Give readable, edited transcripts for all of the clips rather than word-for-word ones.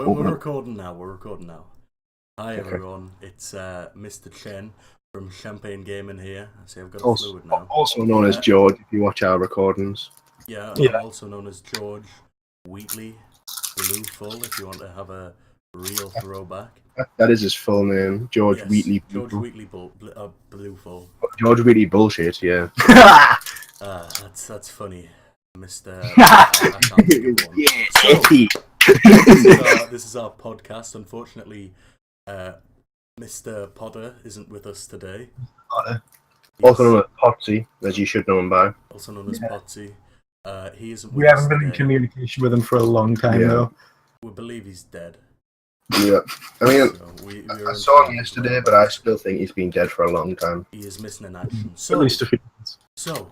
We're recording now. Hi everyone, it's Mr. Chen from Champagne Gaming here. I see I've got a fluid now. Also known as George, if you watch our recordings. Yeah, I'm also known as George Wheatley Blueful, if you want to have a real throwback. That is his full name, George Wheatley. George Wheatley Blueful. George Wheatley bullshit, yeah. That's funny, Mr. I can't think of one. So, this is our podcast. Unfortunately, Mr. Potter isn't with us today. Potter. Also known as Potsy, as you should know him by. Also known as Potsy. He isn't with We us haven't been in today. communication with him for a long time, though. We believe he's dead. Yeah. I mean, So I saw him yesterday, but I still think he's been dead for a long time. He is missing in action. At least a few months. So,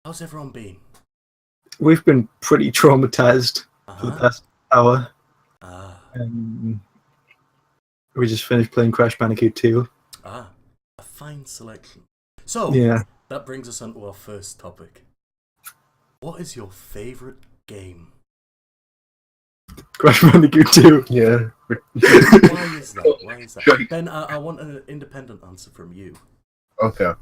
how's everyone been? We've been pretty traumatized for the past hour. We just finished playing Crash Bandicoot 2. A fine selection. So, Yeah. that brings us on to our first topic. What is your favourite game? Crash Bandicoot 2. Yeah. Why is that? Ben, I want an independent answer from you. Okay.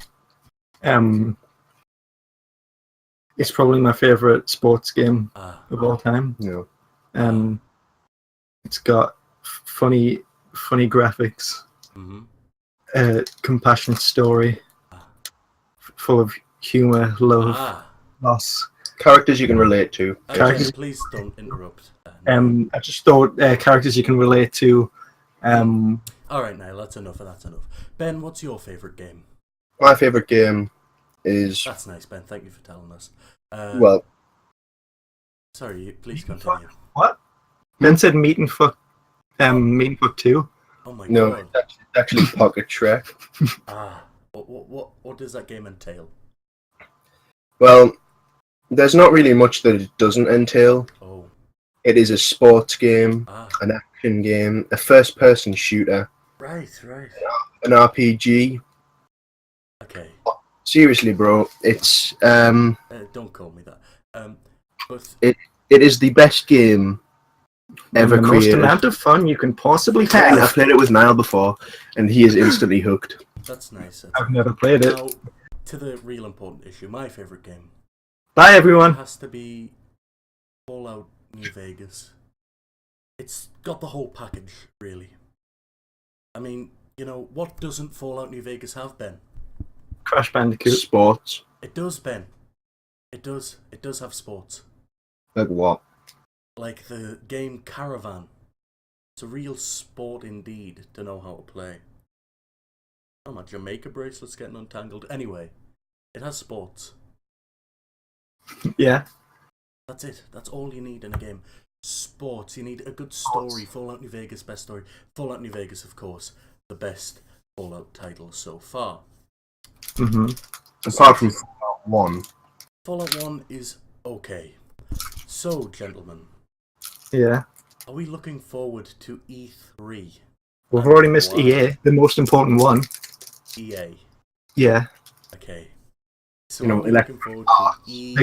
It's probably my favorite sports game of all time. Yeah. It's got funny graphics, compassionate story, full of humor, love, loss. Characters you can relate to. Jen, please don't interrupt. I just thought characters you can relate to. Alright, Niall, that's enough. Ben, what's your favourite game? My favourite game is... That's nice, Ben. Thank you for telling us. well... Sorry, please continue. What? Ben said Meat and Fuck 2. Oh my No, god. it's actually Pocket Shrek. What does that game entail? Well, there's not really much that it doesn't entail. Oh. It is a sports game, an action game, a first-person shooter, Right. an RPG. Okay. Seriously, bro, it's Don't call me that. But it is the best game ever the created. most amount of fun you can possibly I've have. played it with Niall before, and he is instantly hooked. that's nice. I've never played it. Now, to the real important issue, my favourite game Bye, everyone. has to be Fallout New Vegas. It's got the whole package, really. I mean, what doesn't Fallout New Vegas have, Ben? Crash Bandicoot. Sports. It does, Ben. It does. It does have sports. Like what? Like the game Caravan. It's a real sport indeed to know how to play. Oh, my Jamaica bracelet's getting untangled. Anyway, it has sports. Yeah. That's it. That's all you need in a game. Sports. You need a good story. Fallout New Vegas, best story. Fallout New Vegas, of course, the best Fallout title so far. Apart from Fallout 1. Fallout 1 is okay. So, gentlemen, Yeah. are we looking forward to E3? We've already missed EA, the most important one. EA. Yeah. Okay. So, You know, are we looking forward to E?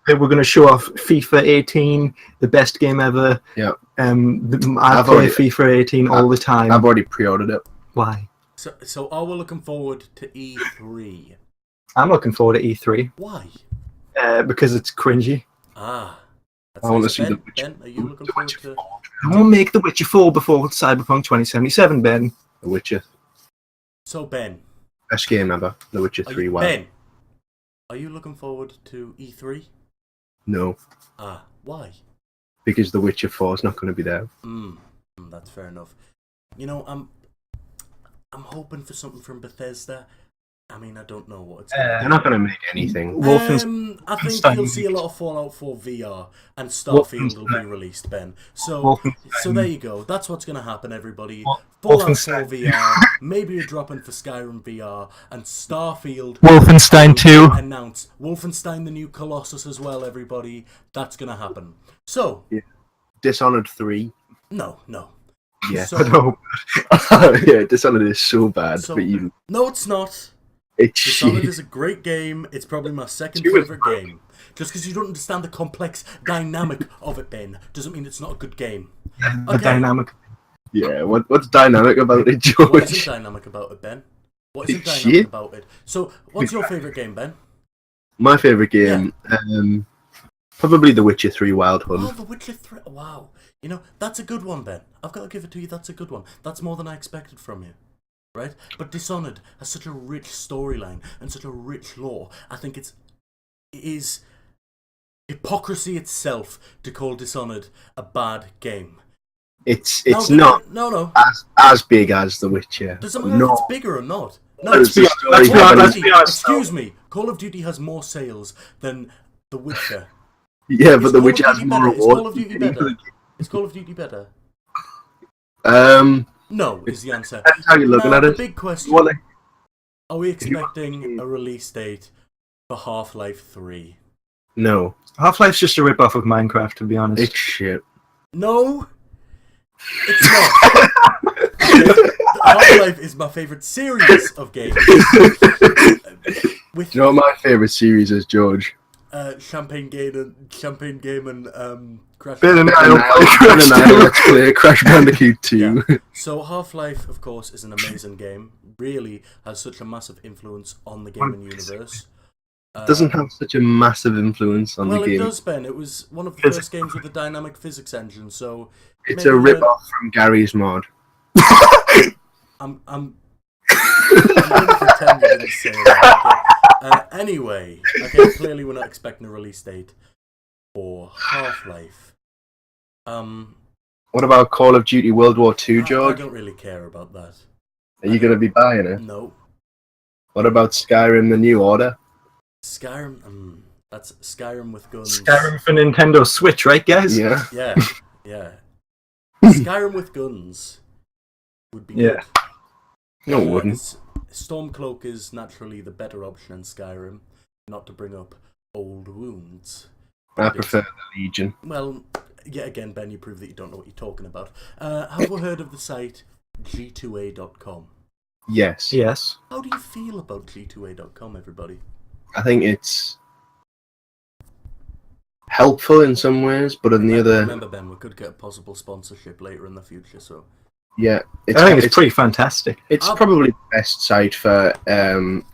They were gonna show off FIFA 18, the best game ever. Yeah. I play FIFA 18 all the time. I've already pre-ordered it. Why? So are we looking forward to E3? I'm looking forward to E3 Why? because it's cringy. That's I want to nice. see Ben, the Witcher. Ben, are you looking forward to... I won't make The Witcher 4 before Cyberpunk 2077, Ben. The Witcher. So, Ben, Best game ever. The Witcher 3. Wow. Ben, are you looking forward to E3? No. Why? Because The Witcher 4 is not going to be there. That's fair enough. I'm hoping for something from Bethesda. I mean, I don't know what it's going to They're not going to make anything. I think you'll see a lot of Fallout 4 VR, and Starfield will be released, Ben. So there you go. That's what's going to happen, everybody. Fallout 4 VR, maybe a drop-in for Skyrim VR, and Starfield... Wolfenstein 2. Announce Wolfenstein the New Colossus as well, everybody. That's going to happen. So... Yeah. Dishonored 3. No. Yeah. So, yeah, Dishonored is so bad. But no, it's not. It's Dishonored shit. is a great game. It's probably my second It's favourite good. game. Just because you don't understand the complex dynamic of it, Ben, doesn't mean it's not a good game. The dynamic. Yeah, what's dynamic about it, George? What isn't dynamic about it, Ben? What isn't dynamic about it? So, what's your favourite game, Ben? My favourite game, probably The Witcher 3 Wild Hunt. Oh, The Witcher 3. Wow. You know, that's a good one, Ben. I've got to give it to you. That's a good one. That's more than I expected from you. Right? But Dishonored has such a rich storyline and such a rich lore. I think it is hypocrisy itself to call Dishonored a bad game. It's not as big as The Witcher. Doesn't matter if it's bigger or not. No, let's be honest. Excuse me. Call of Duty has more sales than The Witcher. Yeah, but The Witcher has more rewards. Is Call of Duty better? Is Call of Duty better? No, is the answer. That's how you're looking at it. The big question: are we expecting a release date for Half-Life 3? No. Half-Life's just a rip-off of Minecraft, to be honest. It's shit. No, it's not. Half-Life is my favourite series of games. Do you know what my favourite series is, George? Champagne Game and Crash Let's play Crash Bandicoot 2. Yeah. So Half-Life, of course, is an amazing game. Really has such a massive influence on the gaming universe. It doesn't have such a massive influence on the game. Well, it does, Ben. It was one of the first games with a dynamic physics engine, so... It's a rip-off from Gary's Mod. I'm going to pretend you didn't say that. Okay? Anyway, clearly we're not expecting a release date for Half-Life. What about Call of Duty World War II, George? I don't really care about that. Are you going to be buying it? No. What about Skyrim: The New Order? Skyrim, that's Skyrim with guns. Skyrim for Nintendo Switch, right, guys? Yeah. Yeah. Skyrim with guns would be good. No, it wouldn't. Stormcloak is naturally the better option in Skyrim, not to bring up old wounds. I prefer the Legion. Well, yet again, Ben, you prove that you don't know what you're talking about. Have we heard of the site g2a.com? Yes. Yes. How do you feel about g2a.com, everybody? I think it's helpful in some ways, but in the other... Remember, Ben, we could get a possible sponsorship later in the future, so... Yeah. I think it's pretty fantastic. It's probably the best site for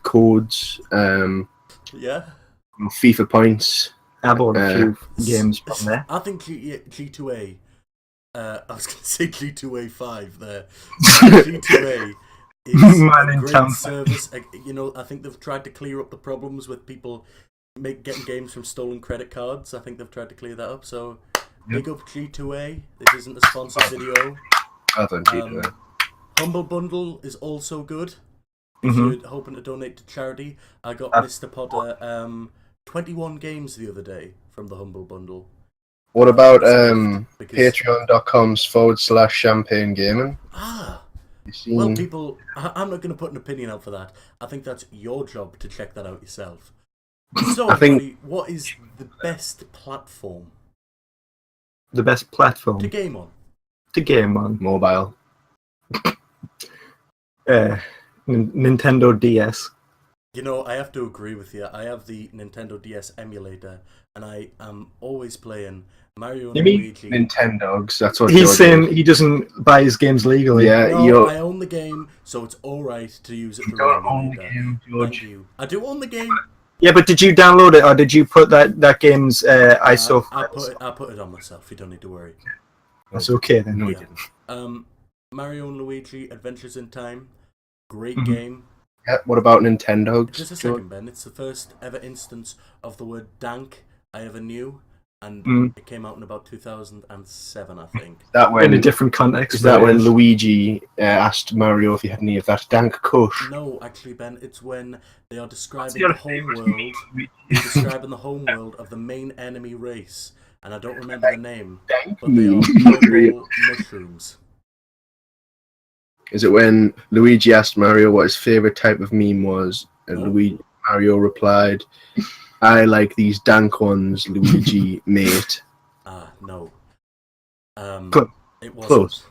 codes, yeah, FIFA points. I bought a few games from there. I think G2A... I was going to say G2A5 there. G2A is a great service. You know, I think they've tried to clear up the problems with people getting games from stolen credit cards. I think they've tried to clear that up. So, big up G2A. This isn't a sponsored video. Humble Bundle is also good. If you're hoping to donate to charity, I got Mr. Potter 21 games the other day from the Humble Bundle. What about patreon.com/champagne gaming? Well, people, I'm not going to put an opinion out for that. I think that's your job to check that out yourself. So, everybody, what is the best platform? The best platform? To game on. To game on. Mobile. Nintendo DS. You know, I have to agree with you. I have the Nintendo DS emulator, and I am always playing Mario and Luigi. Nintendogs, that's what he's saying. He doesn't buy his games legally. Yeah, no, I own the game, so it's alright to use it for you don't own the game, George. Thank you. I do own the game. Yeah, but did you download it, or did you put that game's ISO? I put it on myself. You don't need to worry. That's okay then. No, yeah. Mario and Luigi Adventures in Time, great game. Yeah, what about Nintendogs? Just a second, Ben. It's the first ever instance of the word dank I ever knew, and it came out in about 2007, I think. That when, in a different context. Is that when Luigi asked Mario if he had any of that dank kush? No, actually, Ben, it's when they are describing the homeworld. Describing the homeworld of the main enemy race, and I don't remember the name, but they are purple mushrooms. Is it when Luigi asked Mario what his favourite type of meme was, and Mario replied, "I like these dank ones, Luigi, mate." No. It wasn't. Close.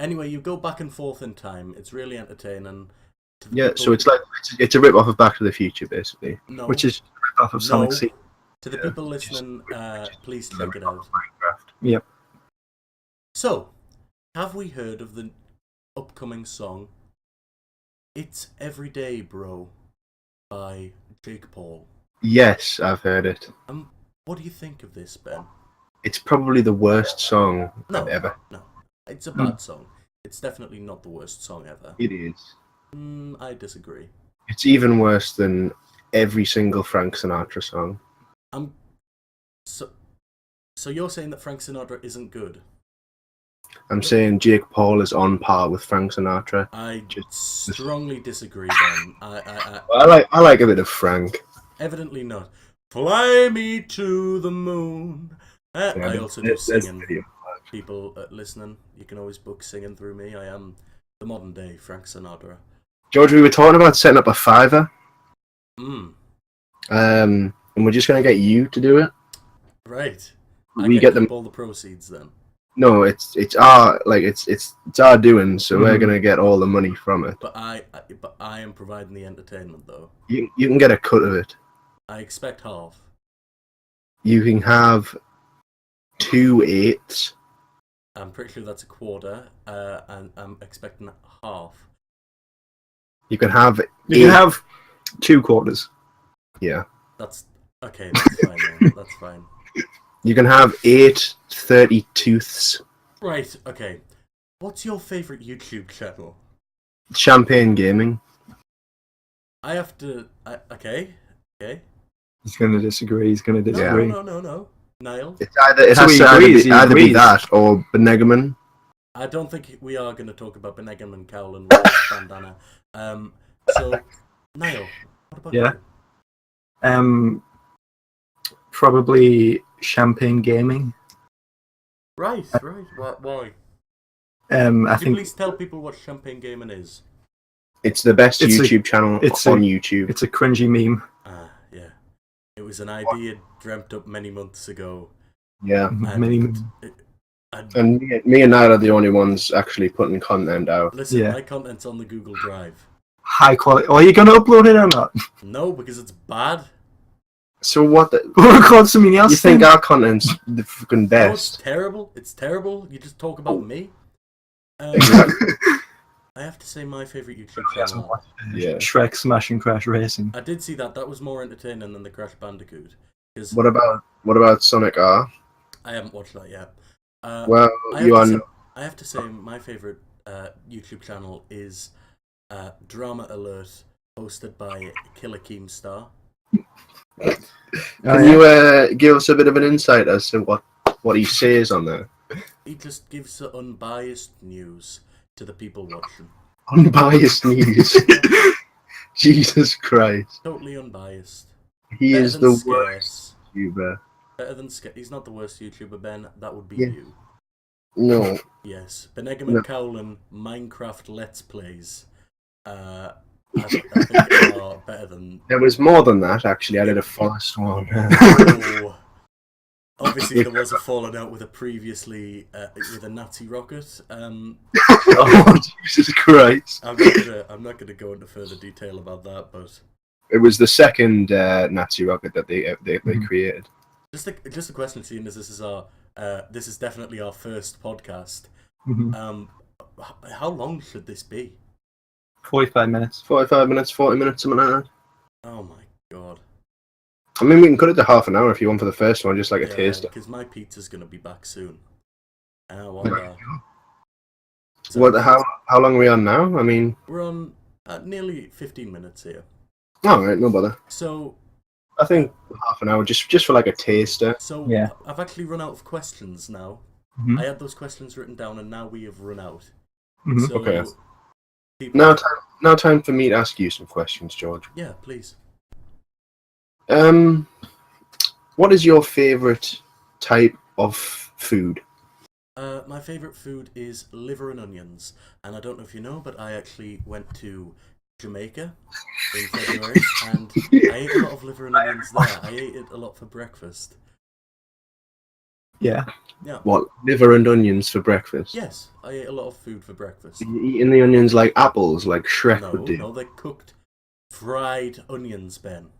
Anyway, you go back and forth in time. It's really entertaining. Yeah, so it's like it's a rip off of Back to the Future, basically. No. Which is a rip off of Sonic C. To the people listening, please check it out. Yep. So, have we heard of the upcoming song "It's Everyday Bro" by Jake Paul? Yes, I've heard it. What do you think of this, Ben? It's probably the worst song I've ever. No, it's a bad song. It's definitely not the worst song ever. It is. I disagree. It's even worse than every single Frank Sinatra song. So you're saying that Frank Sinatra isn't good? I'm saying Jake Paul is on par with Frank Sinatra. I strongly disagree, Ben. I like a bit of Frank. Evidently not. Fly me to the moon. I also do singing. People listening, you can always book singing through me. I am the modern day Frank Sinatra. George, we were talking about setting up a Fiverr. And we're just gonna get you to do it. Right. We get them all the proceeds then. No, it's our doing, so we're gonna get all the money from it. But I am providing the entertainment though. You can get a cut of it. I expect half. You can have 2 8s. I'm pretty sure that's a quarter, and I'm expecting half. You can have 2 quarters. Yeah. That's okay. That's fine. Man. That's fine. You can have 8 32ths. Right. Okay. What's your favorite YouTube channel? Champagne Gaming. I have to. Okay. He's going to disagree. No. Niall. It has to either be that or Benegamin. I don't think we are going to talk about Benegamin Cowl and Wolf Bandana. So, Niall, what about you? Probably Champagne Gaming. Right. Why? I think. Please tell people what Champagne Gaming is. It's the best YouTube channel on YouTube. It's a cringy meme. Yeah. It was an idea dreamt up many months ago. Yeah. And me and Niall are the only ones actually putting content out. Listen, my content's on the Google Drive. High quality. Are you going to upload it or not? No, because it's bad. So what? Record something else. You think our content's the fucking best? No, it's terrible. It's terrible. You just talk about me. I have to say my favourite YouTube channel. Yeah. Shrek Smash and Crash Racing. I did see that. That was more entertaining than the Crash Bandicoot. What about Sonic R? I haven't watched that yet. I have to say my favourite YouTube channel is Drama Alert, hosted by Killer Keemstar. Can you give us a bit of an insight as to what he says on there? He just gives the unbiased news to the people watching. Unbiased news? Jesus Christ. Totally unbiased. He is the worst YouTuber. Better than He's not the worst YouTuber, Ben. That would be you. No. Yes. Benegamin Cowlin Minecraft Let's Plays. I think are better than... There was more than that, actually. I did a Forest one. Obviously, there was a falling out with a previously with a Nazi rocket. Oh, Jesus Christ! I'm not gonna go into further detail about that, but it was the second Nazi rocket that they created. Just a question, seeing as this is definitely our first podcast. How long should this be? 45 minutes. 45 minutes, 40 minutes, something like that. Oh my god. I mean, we can cut it to half an hour if you want for the first one, just like a taster. Because my pizza's going to be back soon. So how long are we on now? I mean... We're on nearly 15 minutes here. Alright, no bother. So... I think half an hour, just for like a taster. So, I've actually run out of questions now. I had those questions written down and now we have run out. So, okay. Now time for me to ask you some questions, George. Yeah, please. What is your favourite type of food? My favourite food is liver and onions. And I don't know if you know, but I actually went to Jamaica in February and I ate a lot of liver and onions there. I ate it a lot for breakfast. Yeah. What, liver and onions for breakfast? Yes, I ate a lot of food for breakfast. Are you eating the onions like apples, like Shrek would do? No, they're cooked, fried onions, Ben.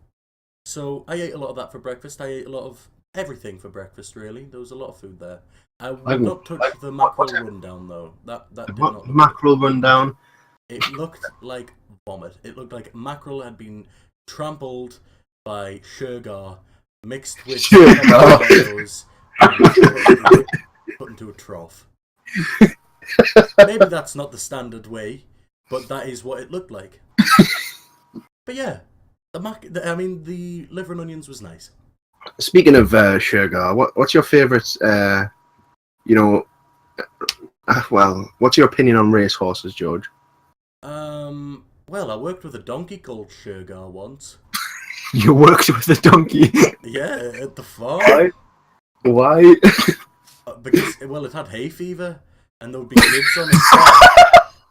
So I ate a lot of that for breakfast. I ate a lot of everything for breakfast, really. There was a lot of food there. I would not touch the mackerel rundown, though. That did not look mackerel rundown. It looked like vomit. It looked like mackerel had been trampled by sugar, mixed with tomatoes, and put into a trough. Maybe that's not the standard way, but that is what it looked like. But yeah, the liver and onions was nice. Speaking of sugar, what's your favourite? What's your opinion on racehorses, George? Well, I worked with a donkey called Sugar once. You worked with a donkey? Yeah, at the farm. Why? Because, well, it had hay fever, and there would be kids on the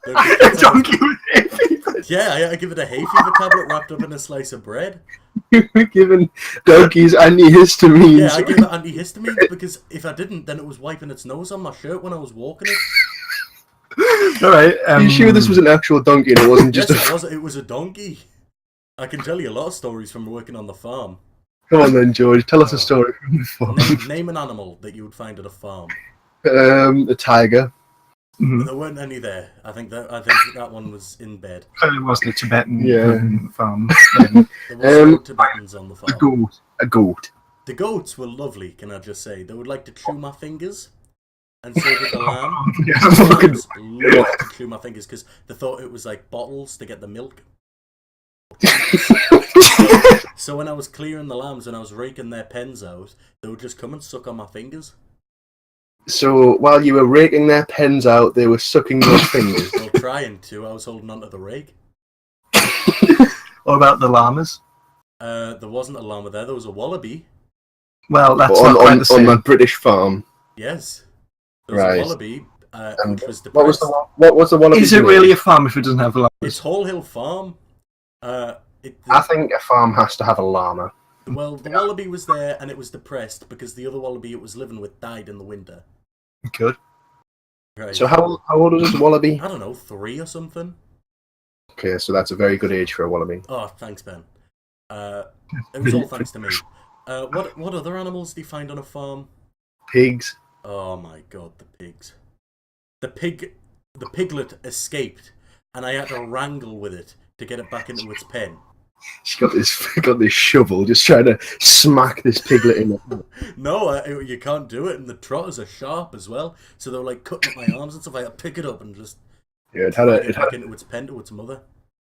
farm. Donkey with hay fever? Yeah, I give it a hay fever tablet wrapped up in a slice of bread. You were giving donkeys antihistamines. Yeah, I gave it antihistamines because if I didn't, then it was wiping its nose on my shirt when I was walking it. All right. Are you sure this was an actual donkey and it wasn't just yes, it was a donkey. I can tell you a lot of stories from working on the farm. Come on then, George. Tell us a story from the farm. Name an animal that you would find at a farm. A tiger. Mm-hmm. There weren't any there. I think that one was in bed. It wasn't a Tibetan farm. There were no Tibetans on the farm. A goat. The goats were lovely, can I just say. They would like to chew my fingers. And so did the lamb. Lambs loved to chew my fingers because they thought it was like bottles to get the milk. So when I was clearing the lambs and I was raking their pens out, they would just come and suck on my fingers. So while you were raking their pens out, they were sucking your fingers. Well, trying to. I was holding onto the rake. What about the llamas? There wasn't a llama there. There was a wallaby. Well, that's not quite the same. On a British farm. Yes. There was a wallaby, which was depressed. What was the wallaby? Is it really a farm if it doesn't have llamas? It's Hall Hill Farm. I think a farm has to have a llama. Well, the wallaby was there and it was depressed because the other wallaby it was living with died in the winter. Good. Right. So how old was this wallaby? I don't know, 3 or something. Okay, so that's a very good age for a wallaby. Oh, thanks, Ben. It was all thanks to me. What other animals do you find on a farm? Pigs. Oh my god, the pigs. The piglet escaped, and I had to wrangle with it to get it back into its pen. She got this shovel, just trying to smack this piglet in the... No, you can't do it, and the trotters are sharp as well, so they were like cutting up my arms and stuff. I had to pick it up and just it had into its pen to its mother.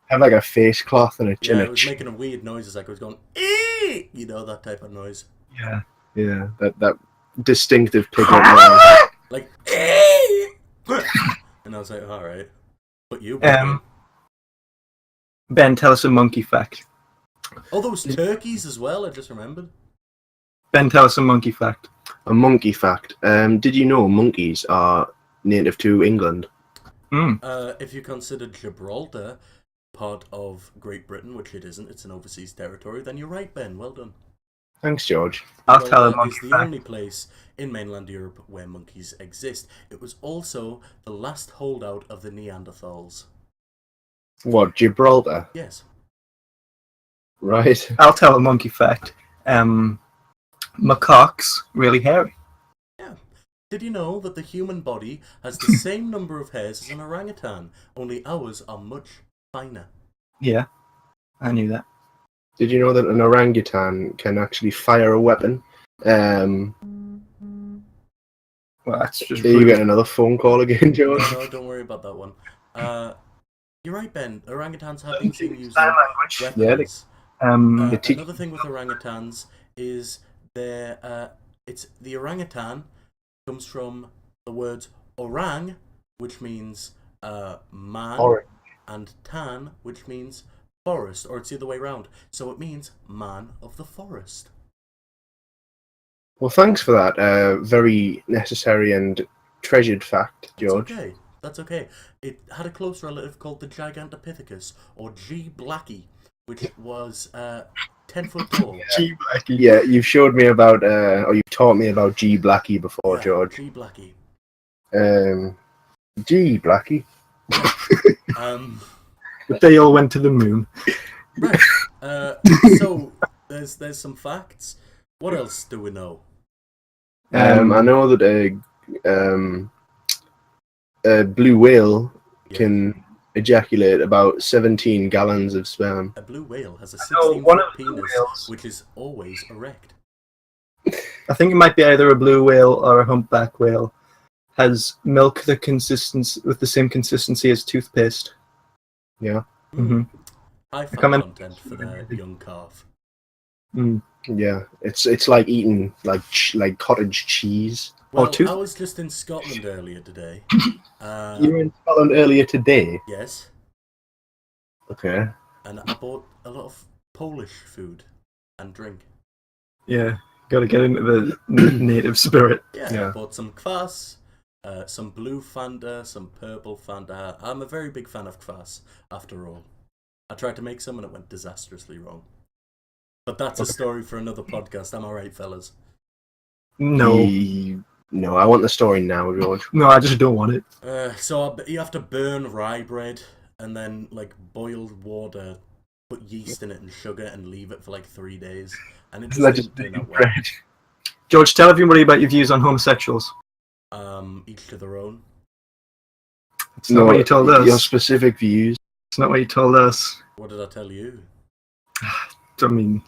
Had like a face cloth and a chin. Yeah, it was making a weird noises, like it was going, "Ee!" You know, that type of noise. Yeah. Yeah, that distinctive piglet noise. Like, "Ee!" And I was like, all right. But you, Ben, tell us a monkey fact. Oh, those turkeys as well, I just remembered. Ben, tell us a monkey fact. A monkey fact. Did you know monkeys are native to England? If you consider Gibraltar part of Great Britain, which it isn't, it's an overseas territory, then you're right, Ben. Well done. Thanks, George. I'll tell a monkey fact. It's the only place in mainland Europe where monkeys exist. It was also the last holdout of the Neanderthals. What, Gibraltar? Yes. Right. I'll tell a monkey fact. Macaques really hairy. Yeah. Did you know that the human body has the same number of hairs as an orangutan, only ours are much finer? Yeah, I knew that. Did you know that an orangutan can actually fire a weapon? Well, that's just... Are you getting another phone call again, George? No, don't worry about that one. You're right, Ben. Orangutans have been seen using weapons. Yeah, another thing with orangutans is the orangutan comes from the words orang, which means man, Orange. and tan, which means forest, or it's the other way around. So it means man of the forest. Well, thanks for that very necessary and treasured fact, George. It's okay. That's okay. It had a close relative called the Gigantopithecus, or G. blackie, which was 10 foot tall. G. Blackie. Yeah, you've showed me about, or you've taught me about G. blackie before, George. G. blackie. G. blackie. But they all went to the moon. Right. So there's some facts. What else do we know? I know that a blue whale can ejaculate about 17 gallons of sperm. A blue whale has a one 16-foot of the blue penis, whales. which is always erect. I think it might be either a blue whale or a humpback whale. Has milk the consistency with the same consistency as toothpaste. Yeah. Mm-hmm. High fat Comment- content for the young calf. Mm. Yeah, it's like eating like cottage cheese. Well, tooth- I was just in Scotland earlier today. You were in Scotland earlier today. Yes, Okay. and I bought a lot of Polish food and drink. Yeah, got to get into the native spirit. Yeah, I bought some kvass, some blue Fanta, some purple Fanta. I'm a very big fan of kvass, after all. I tried to make some and it went disastrously wrong. But that's a story for another podcast. Am I right, fellas? No, No, I want the story now, George. no, I just don't want it. So you have to burn rye bread and then like boiled water, put yeast in it and sugar and leave it for like 3 days. And it just didn't turn out well. George, tell everybody about your views on homosexuals. Each to their own. It's not what you told us. Your specific views. It's not what you told us. What did I tell you? I mean,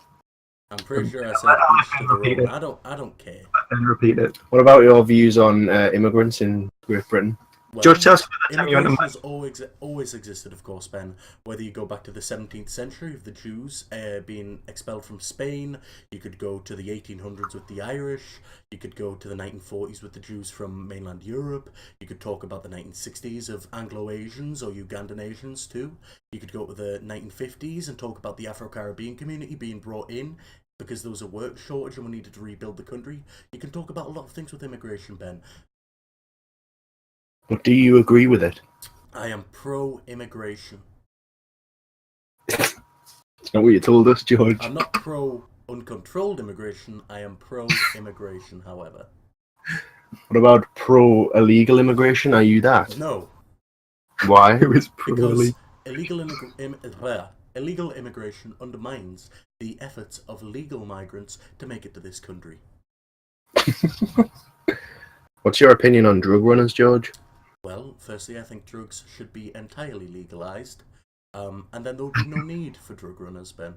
I'm pretty sure I said each to their own. I don't care. and repeat it. What about your views on immigrants in Great Britain? Well, George, tell us about that time you went immigration to has always existed, of course, Ben. Whether you go back to the 17th century of the Jews being expelled from Spain, you could go to the 1800s with the Irish, you could go to the 1940s with the Jews from mainland Europe, you could talk about the 1960s of Anglo-Asians or Ugandan Asians too. You could go to the 1950s and talk about the Afro-Caribbean community being brought in because there was a work shortage and we needed to rebuild the country. You can talk about a lot of things with immigration, Ben. But do you agree with it? I am pro-immigration. It's not what you told us, George. I'm not pro-uncontrolled immigration, I am pro-immigration, however. What about pro-illegal immigration? Are you that? No, Why? It was because probably illegal immigration undermines the efforts of legal migrants to make it to this country. What's your opinion on drug runners, George? Well, firstly, I think drugs should be entirely legalised, and then there would be no need for drug runners, Ben.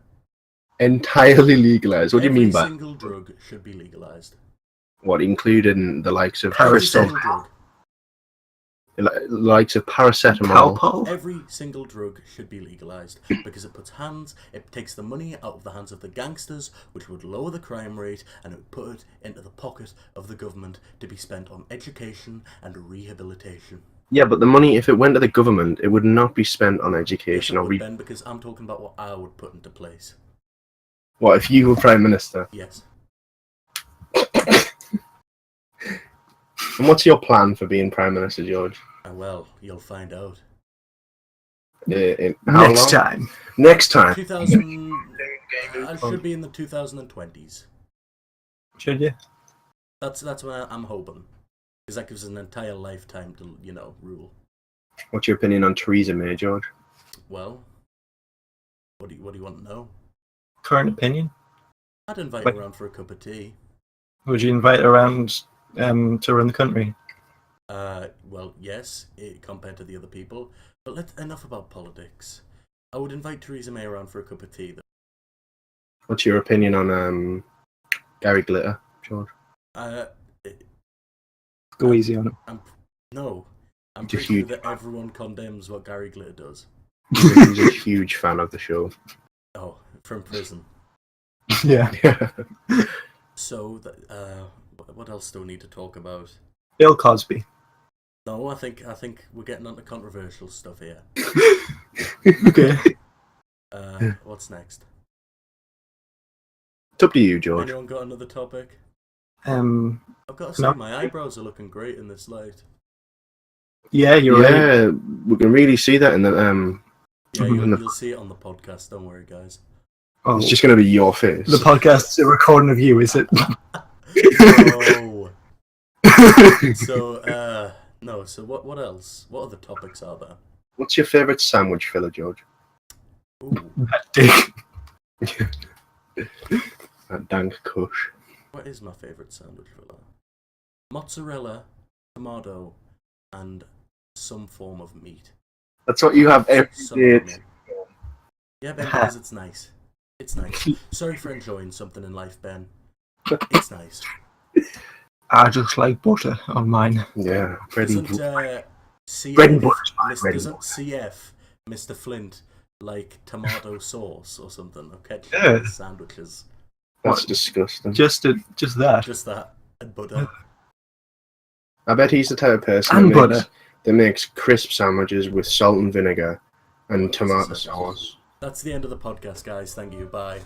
Entirely legalized. What do you mean by Every single drug should be legalised. what? Including the likes of Every crystal, single drug. the likes of paracetamol. Cowpole? Every single drug should be legalised because it takes the money out of the hands of the gangsters, which would lower the crime rate, and it would put it into the pocket of the government to be spent on education and rehabilitation. Yeah, but the money, if it went to the government, it would not be spent on Yes, education it or would, Ben, because I'm talking about what I would put into place. What if you were prime minister? Yes. And what's your plan for being prime minister, George? Well, you'll find out. In how Next long? time. Next time. 2000. I should be in the 2020s. Should you? That's when I'm hoping, because that gives us an entire lifetime to rule. What's your opinion on Theresa May, George? Well, what do you want to know? Current opinion? I'd invite her around for a cup of tea. Would you invite her around to run the country? Well, yes, compared to the other people. But enough about politics. I would invite Theresa May around for a cup of tea, though. What's your opinion on Gary Glitter, George? Go easy on him. I'm pretty sure that everyone condemns what Gary Glitter does. He's a huge fan of the show. Oh, from prison. Yeah. So, what else do we need to talk about? Bill Cosby. No, I think we're getting onto controversial stuff here. Okay. What's next? It's up to you, George. Anyone got another topic? Um. I've got to say, my eyebrows are looking great in this light. Yeah, you're right. Yeah, we can really see that in the Yeah, you'll see it on the podcast. Don't worry, guys. Oh, It's just going to be your face. the podcast's a recording of you, is it? No. So what else? What other topics are there? What's your favourite sandwich filler, George? Ooh, Dick. That dank kush. what is my favourite sandwich filler? mozzarella, tomato, and some form of meat. That's what you have every day. Yeah, Ben, because it's nice. It's nice. Sorry for enjoying something in life, Ben. It's nice. I just like butter on mine. Yeah, Doesn't bread CF, and butter. CF, Mr. Flint, like tomato sauce or something? Okay, Yeah. sandwiches. That's disgusting. Just that. Just that and butter. I bet he's the type of person that makes crisp sandwiches with salt and vinegar and tomato sauce. That's the end of the podcast, guys. Thank you. Bye.